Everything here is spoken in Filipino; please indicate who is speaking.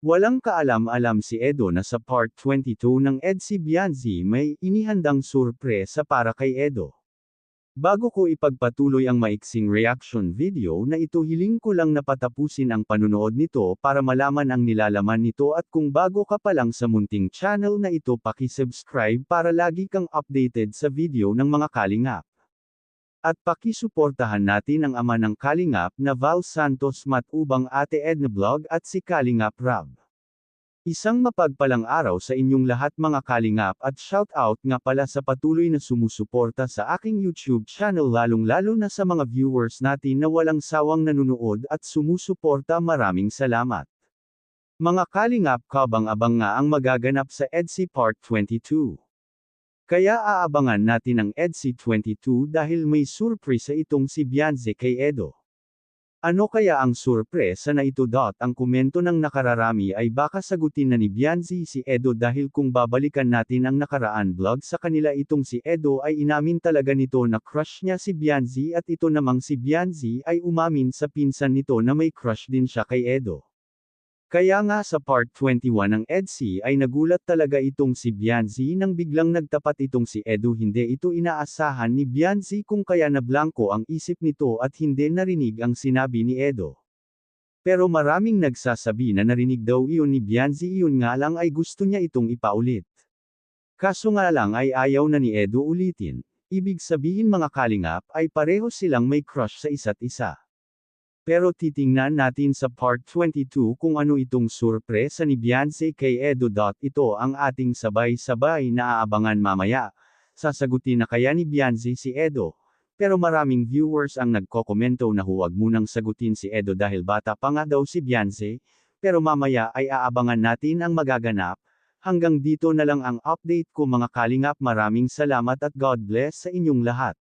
Speaker 1: Walang kaalam-alam si Edo na sa Part 22 ng EDC Bianzi may inihandang surpresa para kay Edo. Bago ko ipagpatuloy ang maiksing reaction video na ito, hiling ko lang na patapusin ang panunood nito para malaman ang nilalaman nito, at kung bago ka pa lang sa munting channel na ito, paki-subscribe para lagi kang updated sa video ng mga kalingap. At pakisuportahan natin ang ama ng kalingap na Val Santos Matubang, Ate Edna Vlog at si Kalingap Rab. Isang mapagpalang araw sa inyong lahat mga kalingap, at shout out nga pala sa patuloy na sumusuporta sa aking YouTube channel, lalong-lalo na sa mga viewers natin na walang sawang nanunood at sumusuporta. Maraming salamat. Mga kalingap, kabang-abang nga ang magaganap sa EDC Part 22. Kaya aabangan natin ang EDC 22 dahil may surpresa itong si Bianzi kay Edo. Ano kaya ang surpresa na ito? Ang komento ng nakararami ay baka sagutin na ni Bianzi si Edo, dahil kung babalikan natin ang nakaraan vlog sa kanila, itong si Edo ay inamin talaga nito na crush niya si Bianzi, at ito namang si Bianzi ay umamin sa pinsan nito na may crush din siya kay Edo. Kaya nga sa Part 21 ng EDC ay nagulat talaga itong si Bianzi nang biglang nagtapat itong si Edo. Hindi ito inaasahan ni Bianzi, kung kaya nablangko ang isip nito at hindi narinig ang sinabi ni Edo. Pero maraming nagsasabi na narinig daw iyon ni Bianzi, iyon nga lang ay gusto niya itong ipaulit. Kaso nga lang ay ayaw na ni Edo ulitin. Ibig sabihin mga kalingap ay pareho silang may crush sa isa't isa. Pero titingnan natin sa Part 22 kung ano itong surpresa ni Bianzi kay Edo. Ito ang ating sabay-sabay na aabangan mamaya. Sasagutin na kaya ni Bianzi si Edo? Pero maraming viewers ang nagkokomento na huwag munang sagutin si Edo dahil bata pa nga daw si Bianzi. Pero mamaya ay aabangan natin ang magaganap. Hanggang dito na lang ang update ko mga kalingap. Maraming salamat at God bless sa inyong lahat.